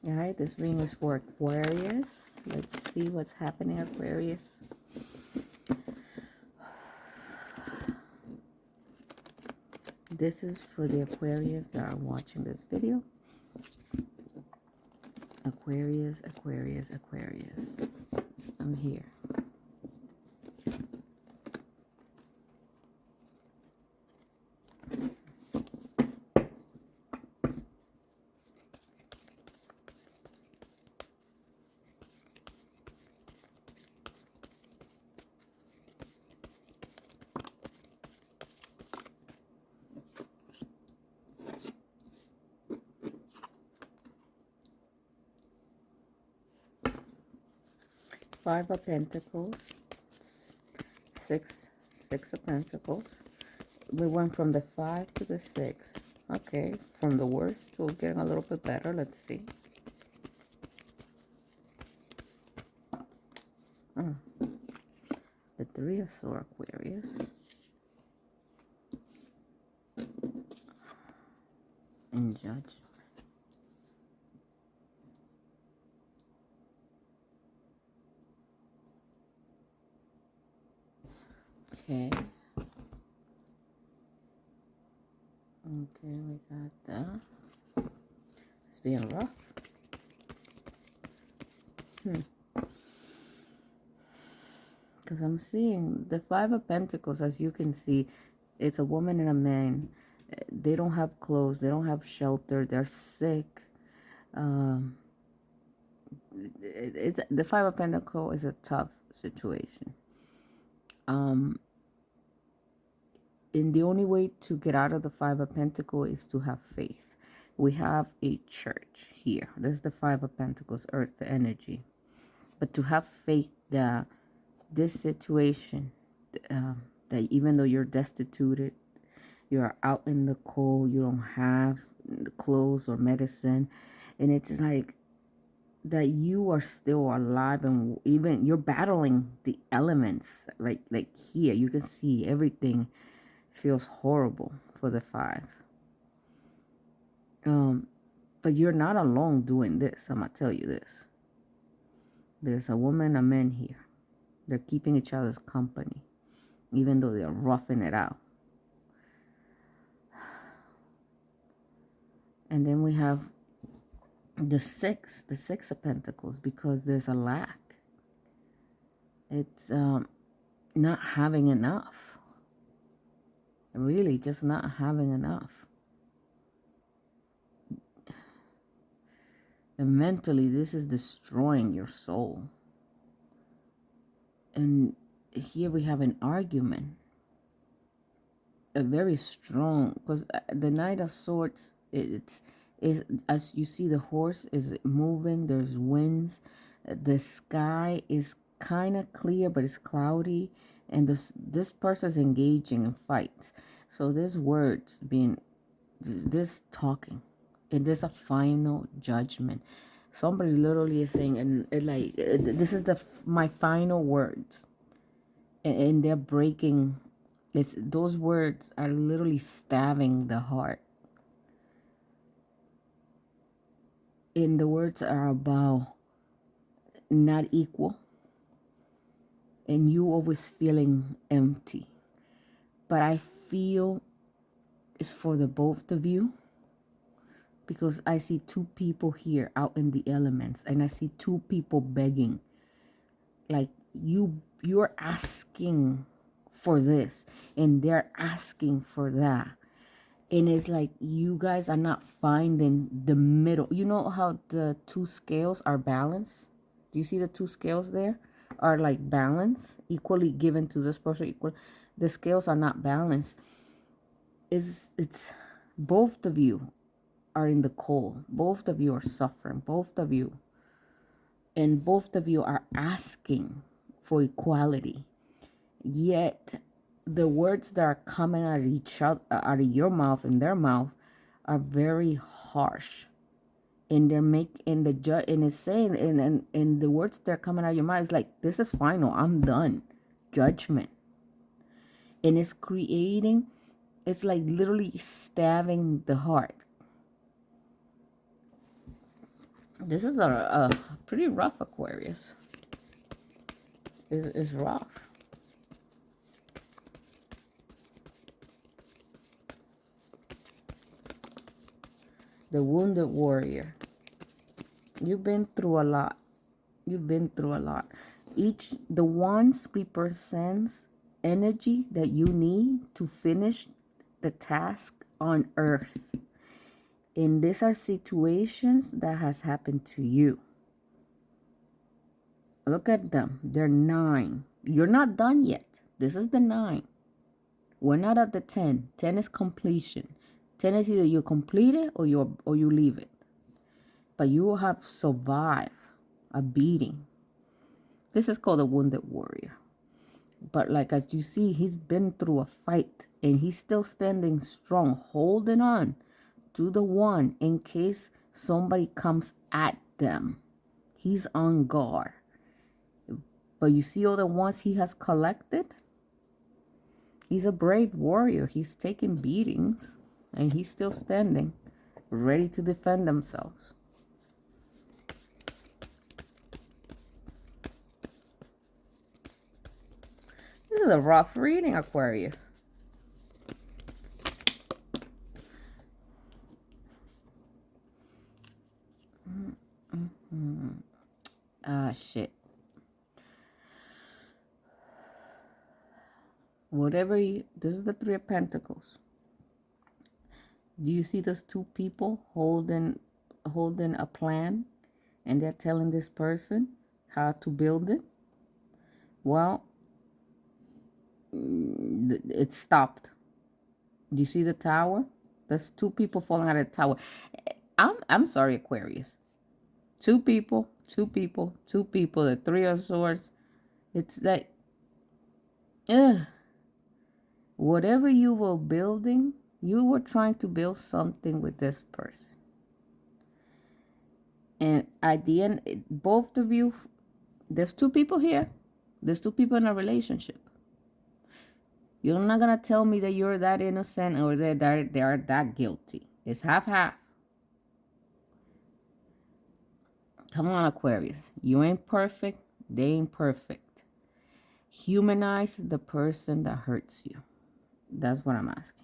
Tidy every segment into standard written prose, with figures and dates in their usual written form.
All right, this reading is for Aquarius. Let's see what's happening, Aquarius. This is for the Aquarius that are watching this video. Aquarius, Aquarius, Aquarius. I'm here. Five of Pentacles, six of Pentacles. We went from the 5 to the 6. Okay, from the worst to getting a little bit better. Let's see. The 3 of Swords, Aquarius. And Judgment. Okay. Okay, we got that. It's being rough. Because I'm seeing the 5 of Pentacles, as you can see, it's a woman and a man. They don't have clothes. They don't have shelter. They're sick. It's the 5 of Pentacles is a tough situation. And the only way to get out of the 5 of Pentacles is to have faith. We have a church here. There's the 5 of Pentacles, earth energy. But to have faith that this situation, that even though you're destitute, you're out in the cold, you don't have clothes or medicine, and it's like that you are still alive, and even you're battling the elements. Like here, you can see everything feels horrible for the 5. But you're not alone doing this. I'm gonna tell you this. There's a woman, a man here. They're keeping each other's company, even though they're roughing it out. And then we have the 6 of Pentacles, because there's a lack. It's not having enough. Really, just not having enough. And mentally, this is destroying your soul. And here we have an argument. A very strong, because the Knight of Swords, it's as you see, the horse is moving. There's winds. The sky is kind of clear, but it's cloudy. And this person is engaging in fights. So there's words being, this talking. And there's a final judgment. Somebody literally is saying, and like, this is my final words. And they're breaking. Those words are literally stabbing the heart. And the words are about not equal. And you always feeling empty. But I feel it's for the both of you. Because I see 2 people here out in the elements. And I see 2 people begging. Like you're asking for this. And they're asking for that. And it's like you guys are not finding the middle. You know how the 2 scales are balanced? Do you see the 2 scales there? Are like balanced, equally given to this person. Equal. The scales are not balanced. It's both of you are in the cold. Both of you are suffering. Both of you. And both of you are asking for equality. Yet the words that are coming out of each other, out of your mouth and their mouth, are very harsh. And they're and it's saying, and the words that are coming out of your mouth is like, this is final, I'm done. Judgment. And it's creating, it's like literally stabbing the heart. This is a pretty rough Aquarius. It's rough. The wounded warrior. You've been through a lot. You've been through a lot. The ones represents energy that you need to finish the task on earth. And these are situations that has happened to you. Look at them. They're 9. You're not done yet. This is the 9. We're not at the 10. 10 is completion. 10 is either you complete it or you leave it. But you have survived a beating. This is called a wounded warrior. But like as you see, he's been through a fight and he's still standing strong, holding on to the one in case somebody comes at them. He's on guard. But you see all the ones he has collected? He's a brave warrior. He's taking beatings and he's still standing, ready to defend themselves. This is a rough reading, Aquarius. Shit. This is the 3 of Pentacles. Do you see those 2 people holding a plan and they're telling this person how to build it? Well, it stopped. Do you see the tower? There's 2 people falling out of the tower. I'm sorry, Aquarius. 2 people, the 3 of Swords. It's like, whatever you were building, you were trying to build something with this person. And at the end, both of you, there's 2 people here. There's 2 people in a relationship. You're not going to tell me that you're that innocent or that they are that guilty. It's half-half. Come on, Aquarius. You ain't perfect. They ain't perfect. Humanize the person that hurts you. That's what I'm asking.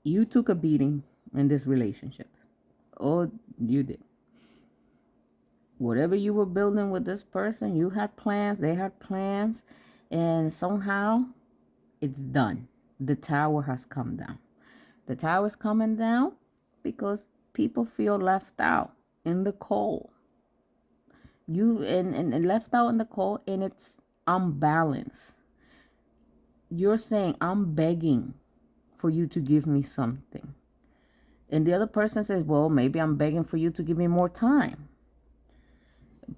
You took a beating in this relationship. Oh, you did. Whatever you were building with this person, you had plans, they had plans, and somehow it's done. The tower has come down. The tower is coming down because people feel left out in the cold. And left out in the cold, and it's unbalanced. You're saying, I'm begging for you to give me something. And the other person says, well, maybe I'm begging for you to give me more time.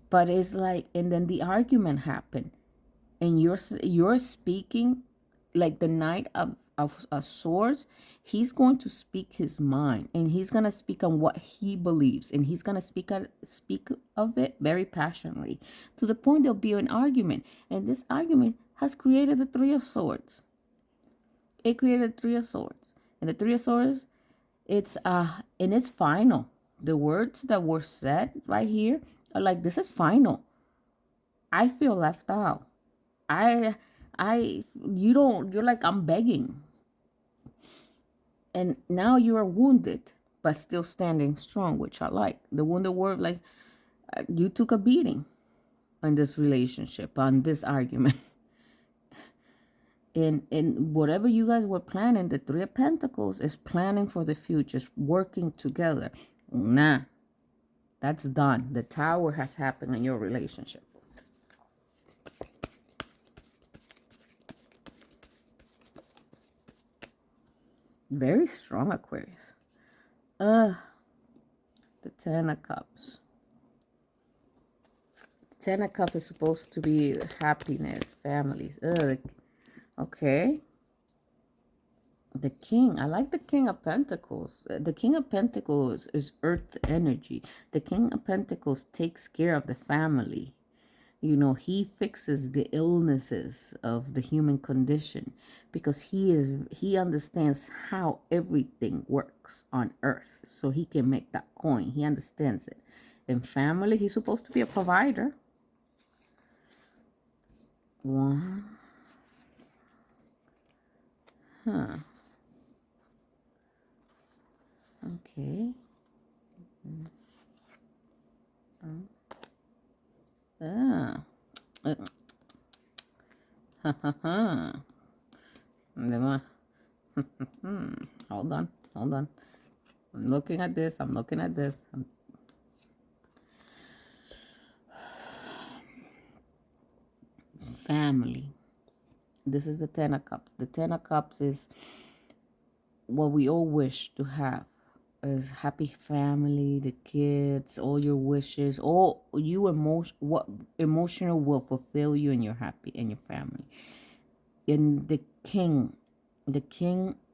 But it's like, and then the argument happened. And you're speaking like the Knight of Swords. He's going to speak his mind, and he's going to speak on what he believes, and he's going to speak of it very passionately, to the point there'll be an argument. And this argument has created the 3 of Swords. It created 3 of Swords. And the 3 of Swords, it's and it's final. The words that were said right here are like, this is final. I feel left out. You're like, I'm begging. And now you are wounded, but still standing strong, which I like. The wounded word, like, you took a beating on this relationship, on this argument. And whatever you guys were planning, the 3 of Pentacles is planning for the future, working together. Nah, that's done. The tower has happened in your relationship. Very strong, Aquarius. The 10 of Cups. 10 of Cups is supposed to be happiness, families. Okay. The King. I like the King of Pentacles. The King of Pentacles is earth energy. The King of Pentacles takes care of the family. he fixes the illnesses of the human condition because he understands how everything works on earth, so he can make that coin. He understands it. In family, he's supposed to be a provider. One. Huh. Okay. Ah. Ha ha ha. Hold on. I'm looking at this. Family. This is the Ten of Cups. The Ten of Cups is what we all wish to have. Is happy family, the kids, all your wishes, all you what emotional will fulfill you and you're happy and your family. And the king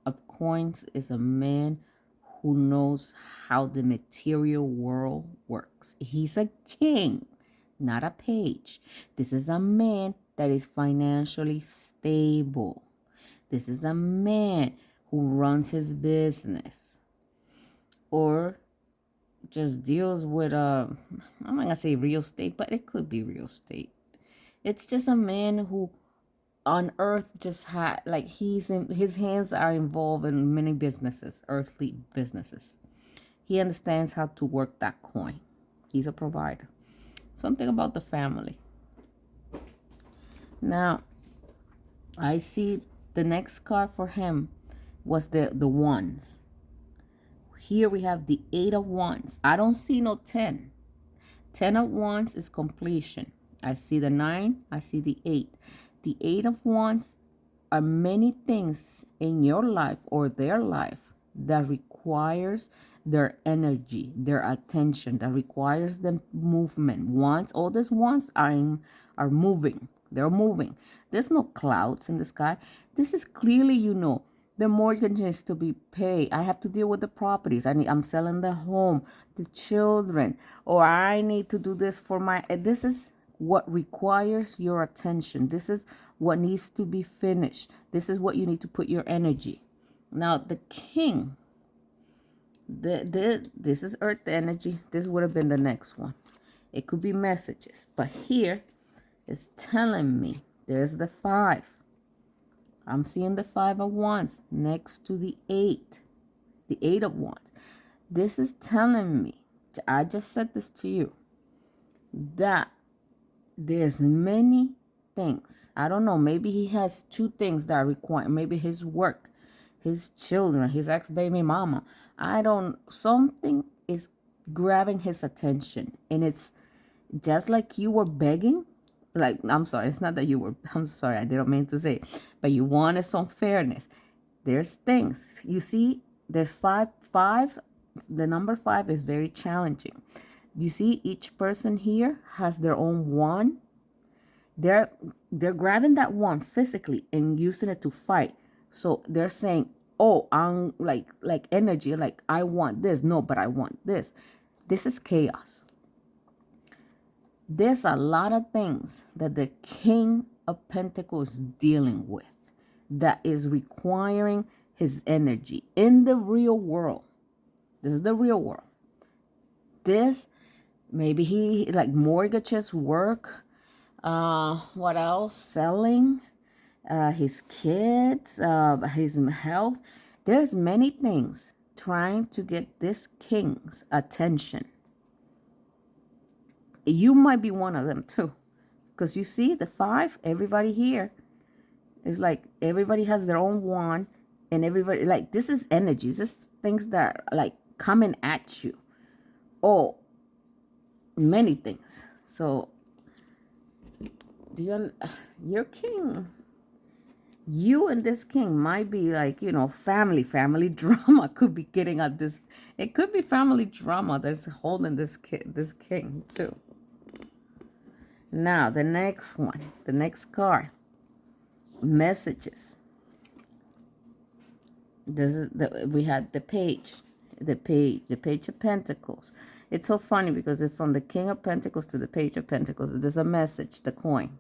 of coins is a man who knows how the material world works. He's a king, not a page. This is a man that is financially stable. This is a man who runs his business or just deals with I'm not gonna say real estate, but it could be real estate. It's just a man who on earth just had like his hands are involved in many businesses, earthly businesses. He understands how to work that coin. He's a provider. Something about the family. Now, I see the next card for him was the wands. Here we have the 8 of wands. I don't see no 10. 10 of wands is completion. I see the 9. I see the 8. The 8 of wands are many things in your life or their life that requires their energy, their attention, that requires them movement. Wands, all these wands are moving. They're moving. There's no clouds in the sky. This is clearly, the mortgage is to be paid. I have to deal with the properties. I'm selling the home, the children, or I need to do this for this is what requires your attention. This is what needs to be finished. This is what you need to put your energy. Now, the king, this is earth energy. This would have been the next one. It could be messages. But here, it's telling me there's the 5. I'm seeing the 5 of wands next to the 8. The 8 of wands. This is telling me, I just said this to you, that there's many things. I don't know. Maybe he has 2 things that require. Maybe his work, his children, his ex-baby mama. Something is grabbing his attention. And it's just like you were begging. Like, I'm sorry, it's not that you were, I'm sorry, I didn't mean to say, but you wanted some fairness. There's things. You see, there's 5s. The number 5 is very challenging. You see, each person here has their own wand. They're grabbing that wand physically and using it to fight. So they're saying, oh, I'm like energy, like I want this. No, but I want this. This is chaos. There's a lot of things that the King of Pentacles is dealing with that is requiring his energy in the real world. This is the real world. This, maybe he like mortgages, work, what else? Selling, his kids, his health. There's many things trying to get this king's attention. You might be one of them too, because you see the 5, everybody here is like, everybody has their own wand, and everybody, like, this is energy. This is things that are like coming at you. Oh, many things. So your king, you and this king might be like, family drama could be getting at this. It could be family drama that's holding this king too. Now, the next one, the next card, messages. We had the page of Pentacles. It's so funny because it's from the King of Pentacles to the Page of Pentacles. There's a message, the coin.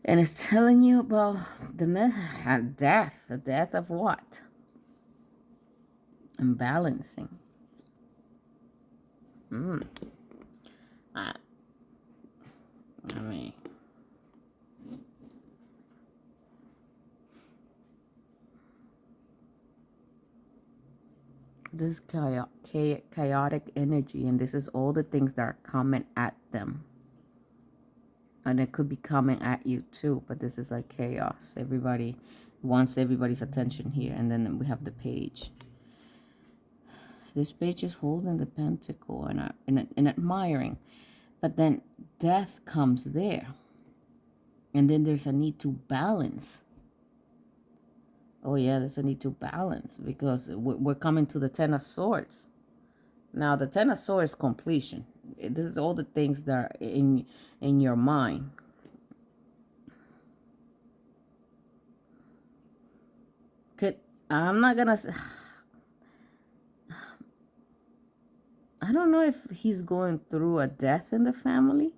And it's telling you about death. The death of what? And balancing. I mean, this chaotic energy, and this is all the things that are coming at them. And it could be coming at you too, but this is like chaos. Everybody wants everybody's attention here. And then we have the page. This page is holding the pentacle and admiring. But then death comes there. And then there's a need to balance. Oh yeah, there's a need to balance because we're coming to the Ten of Swords. Now the Ten of Swords is completion. This is all the things that are in your mind. I'm not gonna. I don't know if he's going through a death in the family.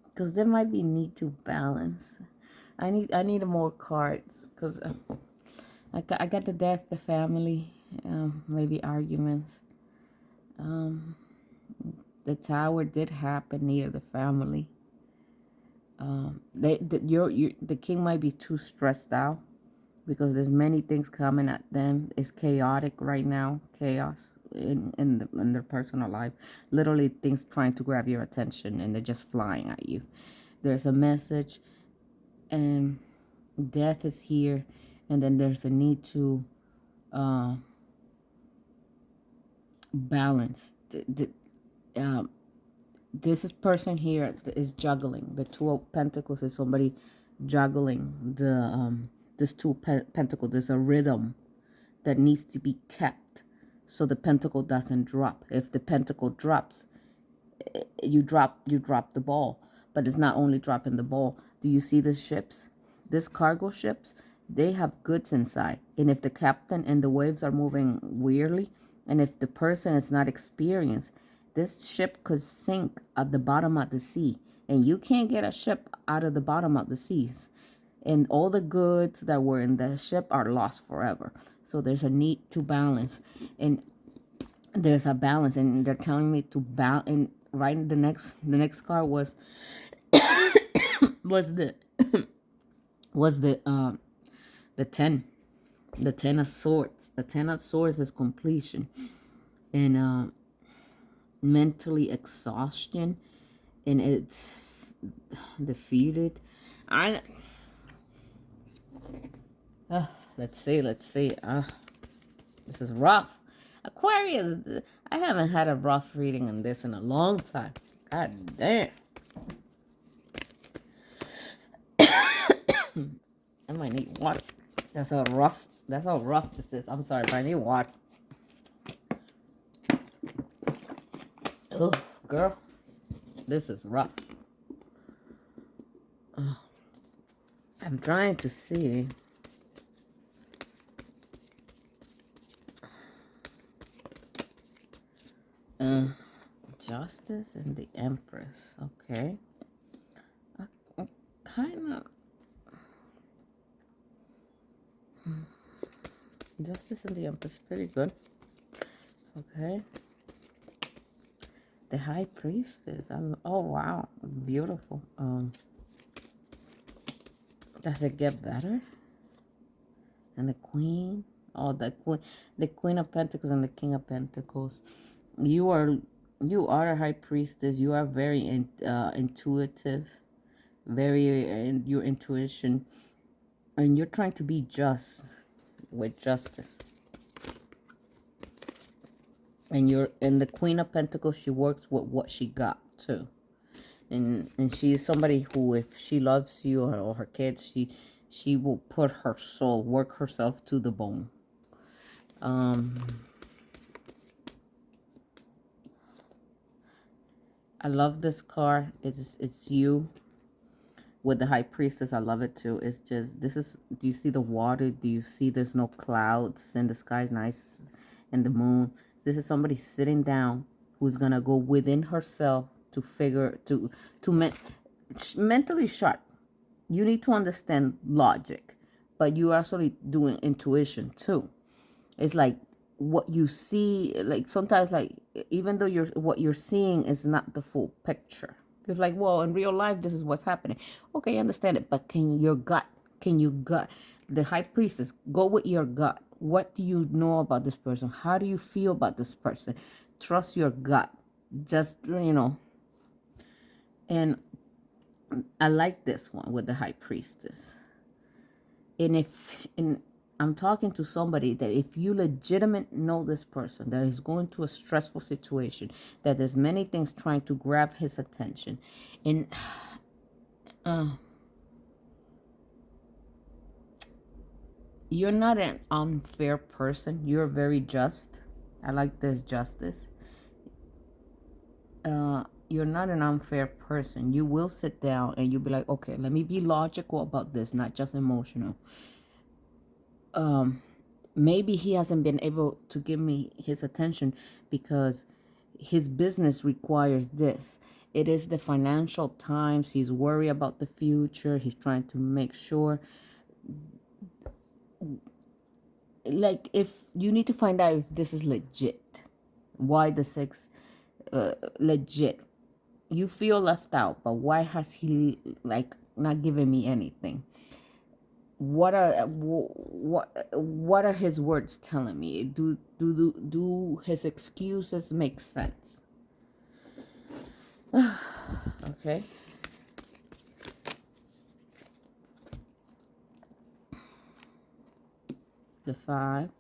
Because there might be need to balance. I need more cards because I got the death, the family, maybe arguments. The tower did happen near the family. The king might be too stressed out because there's many things coming at them. It's chaotic right now, chaos in their personal life. Literally things trying to grab your attention and they're just flying at you. There's a message and death is here, and then there's a need to balance. This person here is juggling. The Two of Pentacles is somebody juggling this Two of Pentacles. There's a rhythm that needs to be kept so the pentacle doesn't drop. If the pentacle drops, you drop the ball. But it's not only dropping the ball. Do you see the ships? These cargo ships, they have goods inside. And if the captain and the waves are moving weirdly, and if the person is not experienced, this ship could sink at the bottom of the sea. And you can't get a ship out of the bottom of the seas. And all the goods that were in the ship are lost forever. So there's a need to balance. And there's a balance. And they're telling me to balance. And right, the next card was was the 10 of Swords. The 10 of Swords is completion and mentally exhaustion, and it's defeated. Let's see. This is rough. Aquarius, I haven't had a rough reading on this in a long time. God damn. I might need water. That's how rough this is. I'm sorry, but I need water. Oh, girl. This is rough. I'm trying to see. Justice and the Empress. Okay. Kind of. Justice and the Empress. Pretty good. Okay. The High Priestess. Oh, wow. Beautiful. Does it get better? And the Queen. Oh, the Queen of Pentacles and the King of Pentacles. You are a High Priestess. You are very intuitive, very in your intuition, and you're trying to be just with justice. And the Queen of Pentacles. She works with what she got too, and she's somebody who, if she loves you or her kids, she will put her soul, work herself to the bone. I love this card. It's you. with the high priestess, I love it too. It's just, this is, do you see the water? Do you see there's no clouds and the sky's nice and the moon? This is somebody sitting down who's gonna go within herself to figure, to mentally sharp. You need to understand logic, but you are actually doing intuition too. It's like what you see, like sometimes, like even though what you're seeing is not the full picture. It's like, well, in real life, this is what's happening. Okay, I understand it, but can you gut? The high priestess, go with your gut. What do you know about this person? How do you feel about this person? Trust your gut. Just, and I like this one with the high priestess. And I'm talking to somebody that if you legitimate know this person that is going to a stressful situation, that there's many things trying to grab his attention, and you're not an unfair person. You're very just. I like this justice. You're not an unfair person. You will sit down and you'll be like, okay, let me be logical about this, not just emotional. Maybe he hasn't been able to give me his attention because his business requires this. It is the financial times. He's worried about the future. He's trying to make sure. Like, if you need to find out if this is legit. Why the six legit? You feel left out, but why has he like not given me anything? What are his words telling me? Do his excuses make sense? Okay. The five.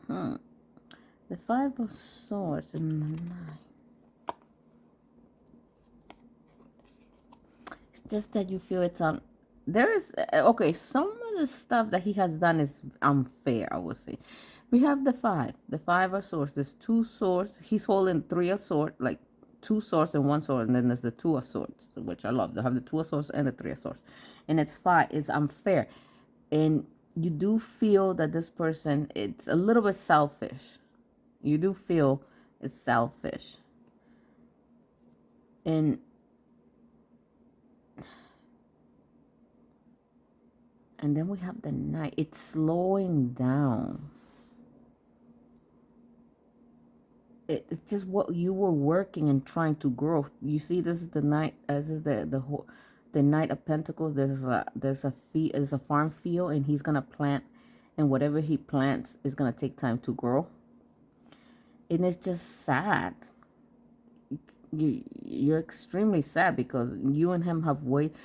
The five of swords and the nine. It's just that you feel it's there is, okay, some of the stuff that he has done is unfair, I would say. We have the five of swords. There's two swords. He's holding three of swords, like two swords and one sword, and then there's the two of swords, which I love. They have the two of swords and the three of swords, and it's five. It's unfair, and you do feel that this person, it's a little bit selfish. You do feel it's selfish, and then we have the night. It's slowing down. It's just what you were working and trying to grow. You see, this is the night. This is the Knight of Pentacles. There's a farm field, and he's gonna plant, and whatever he plants is gonna take time to grow. And it's just sad. You're extremely sad because you and him have you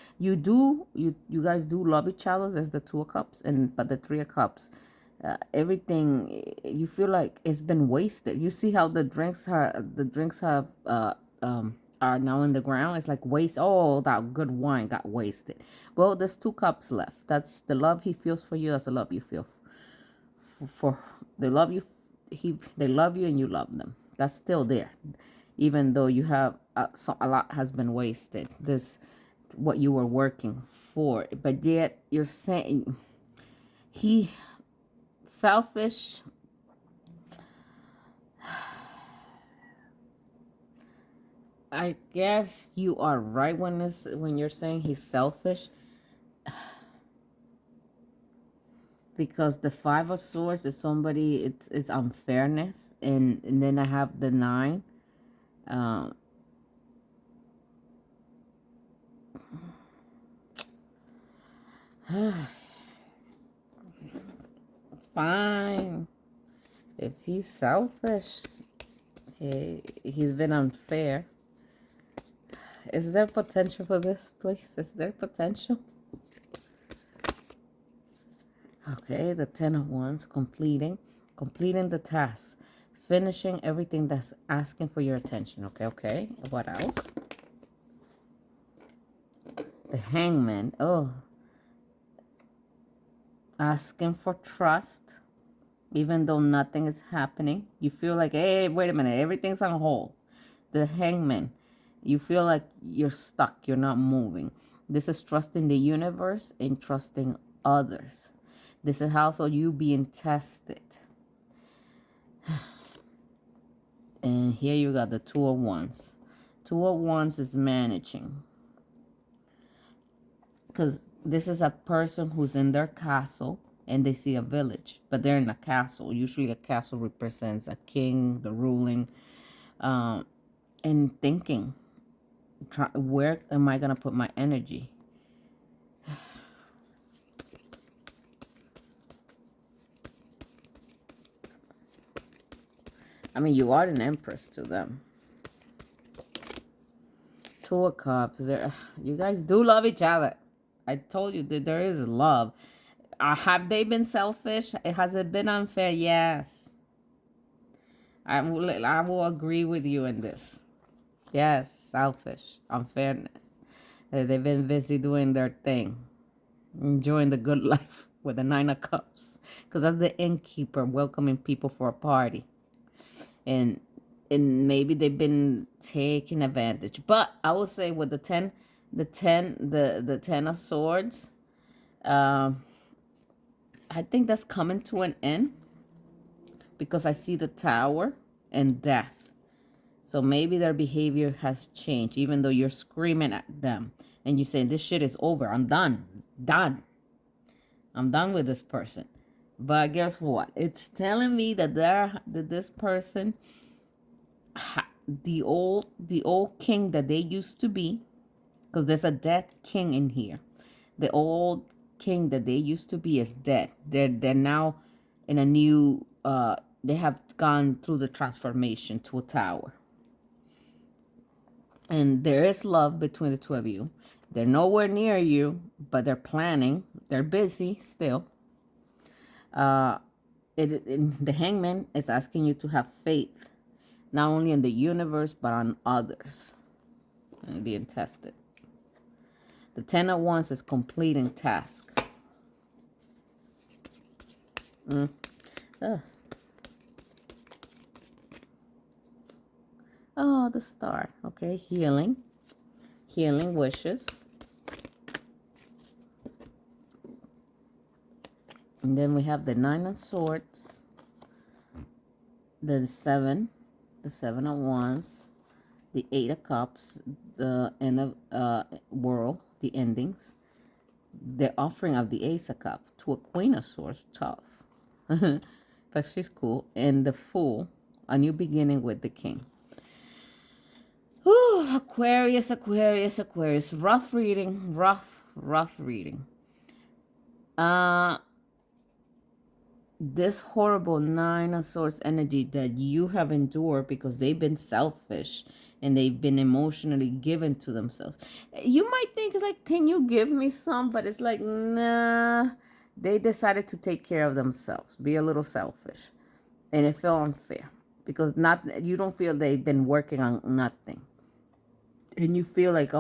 guys do love each other. There's the Two of Cups, but the Three of Cups, everything, you feel like it's been wasted. You see how the drinks have are now in the ground. It's like waste. Oh, that good wine got wasted. Well, there's 2 cups left. That's the love he feels for you. That's the love you feel for. They love you. They love you and you love them. That's still there, even though you have a lot has been wasted. This what you were working for, but yet you're saying he selfish. I guess you are right when you're saying he's selfish, because the Five of Swords is somebody, it's unfairness, and then I have the 9. Fine. If he's selfish, he's been unfair. Is there potential for this, please? Is there potential? Okay, the 10 of Wands, completing the task, finishing everything that's asking for your attention. Okay. What else? The Hangman. Oh, asking for trust, even though nothing is happening. You feel like, hey, wait a minute, everything's on hold. The Hangman. You feel like you're stuck, you're not moving. This is trusting the universe and trusting others. This is also you being tested. And here you got the Two of Wands. Two of Wands is managing. Because this is a person who's in their castle and they see a village, but they're in a castle. Usually a castle represents a king, the ruling, and thinking, where am I going to put my energy? I mean, you are an empress to them. Two of Cups. You guys do love each other. I told you that there is love. Have they been selfish? Has it been unfair? Yes. I will agree with you in this. Yes, selfish, unfairness. They've been busy doing their thing, enjoying the good life with the Nine of Cups. Because that's the innkeeper welcoming people for a party. And maybe they've been taking advantage. But I would say with the 10 of Swords, I think that's coming to an end. Because I see the Tower and Death. So maybe their behavior has changed, even though you're screaming at them and you say, this shit is over. I'm done. I'm done with this person. But guess what? It's telling me that this person, the old king that they used to be, because there's a dead king in here. The old king that they used to be is dead. They're now in a new, they have gone through the transformation to a tower. And there is love between the two of you. They're nowhere near you, but they're planning. They're busy still. The Hangman is asking you to have faith, not only in the universe, but on others. And being tested. The 10 of Wands is completing task. Oh, the Star. Okay, healing wishes. And then we have the 9 of Swords, the 7 of Wands, the 8 of Cups, the end of world, the endings, the offering of the Ace of Cups to a Queen of Swords, tough. But she's cool. And the Fool, a new beginning with the King. Whew, Aquarius. Rough reading, rough reading. This horrible 9 of Swords energy that you have endured because they've been selfish and they've been emotionally given to themselves. You might think it's like, can you give me some? But it's like, nah. They decided to take care of themselves, be a little selfish. And it felt unfair because you don't feel they've been working on nothing. And you feel like,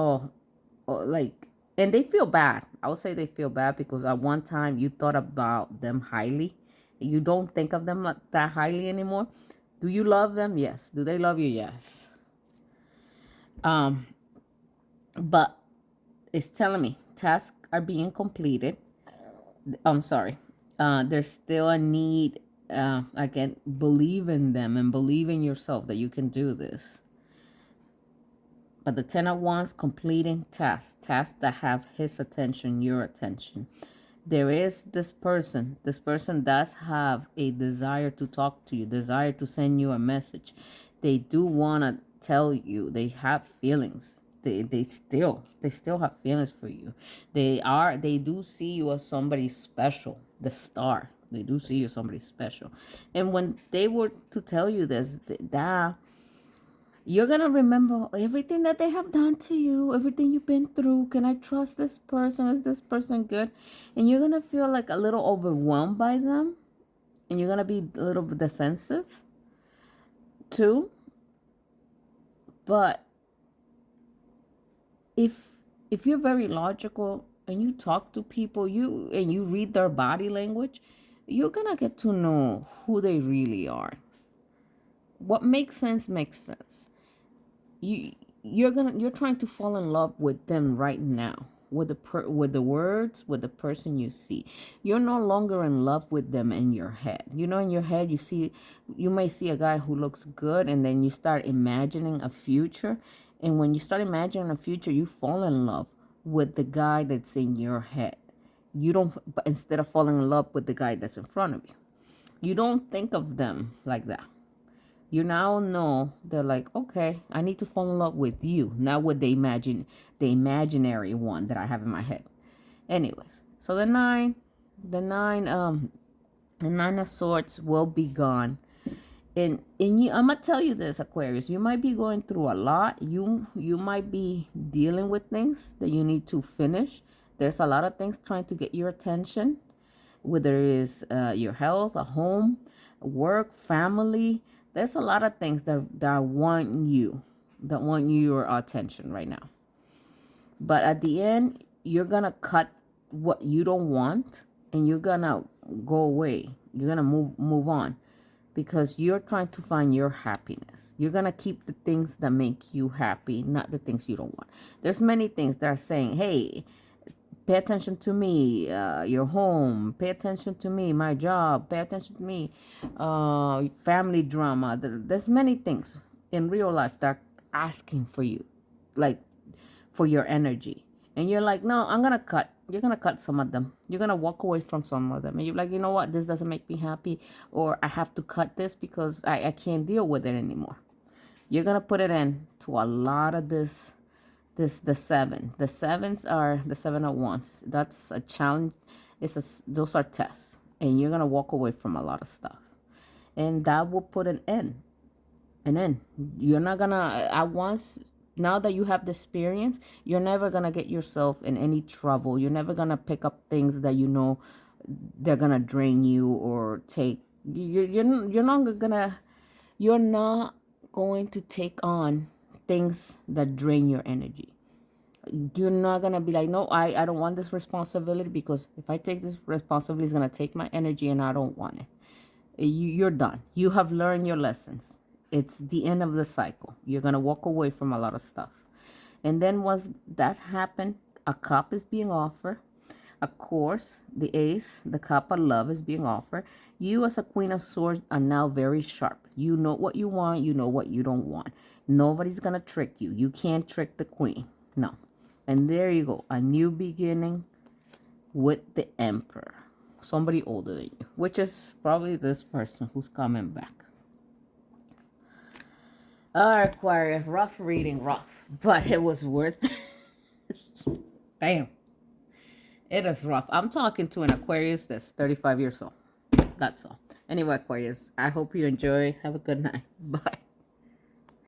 and they feel bad. I would say they feel bad because at one time you thought about them highly. You don't think of them that highly anymore. Do you love them? Yes. Do they love you? Yes. But it's telling me tasks are being completed. I'm sorry. There's still a need. Again, believe in them and believe in yourself that you can do this. But the 10 of Wands, completing tasks that have his attention, your attention. There is this person does have a desire to talk to you, desire to send you a message. They do want to tell you, they have feelings. They still have feelings for you. They do see you as somebody special, the Star. They do see you as somebody special. And when they were to tell you this, that you're going to remember everything that they have done to you, everything you've been through. Can I trust this person? Is this person good? And you're going to feel like a little overwhelmed by them. And you're going to be a little bit defensive too. But if you're very logical and you talk to people, and you read their body language, you're going to get to know who they really are. What makes sense makes sense. you're trying to fall in love with them right now, with with the words, with the person you see. You're no longer in love with them in your head. In your head you may see a guy who looks good, and then you start imagining a future, and when you start imagining a future, you fall in love with the guy that's in your head. You don't But instead of falling in love with the guy that's in front of you, you don't think of them like that. You now know they're like, okay, I need to fall in love with you, not with the imaginary one that I have in my head. Anyways, so the nine, the nine of swords will be gone. And I'm gonna tell you this, Aquarius, you might be going through a lot. You might be dealing with things that you need to finish. There's a lot of things trying to get your attention, whether it is your health, a home, work, family. There's a lot of things that want your attention right now. But at the end, you're gonna cut what you don't want, and you're gonna go away. You're gonna move on, because you're trying to find your happiness. You're gonna keep the things that make you happy, not the things you don't want. There's many things that are saying, hey, pay attention to me, your home, pay attention to me, my job, pay attention to me, family drama. There's many things in real life that are asking for you, like for your energy. And you're like, no, you're gonna cut some of them. You're gonna walk away from some of them. And you're like, you know what, this doesn't make me happy, or I have to cut this because I can't deal with it anymore. You're gonna put it in to a lot of the sevens are the seven of wands. That's a challenge. Those are tests, and you're gonna walk away from a lot of stuff, and that will put an end. You're not gonna at once. Now that you have the experience, you're never gonna get yourself in any trouble. You're never gonna pick up things that they're gonna drain you or take. You're not going to take on things that drain your energy. You're not going to be like, no, I don't want this responsibility, because if I take this responsibility, it's going to take my energy and I don't want it. You're done. You have learned your lessons. It's the end of the cycle. You're going to walk away from a lot of stuff. And then once that happened, a cup is being offered. Of course, the ace, the cup of love, is being offered. You as a queen of swords are now very sharp. You know what you want. You know what you don't want. Nobody's going to trick you. You can't trick the queen. No. And there you go. A new beginning with the emperor. Somebody older than you, which is probably this person who's coming back. All right, Aquarius. Rough reading, rough. But it was worth it. Damn. It is rough. I'm talking to an Aquarius that's 35 years old. That's all. Anyway, Aquarius, I hope you enjoy. Have a good night. Bye.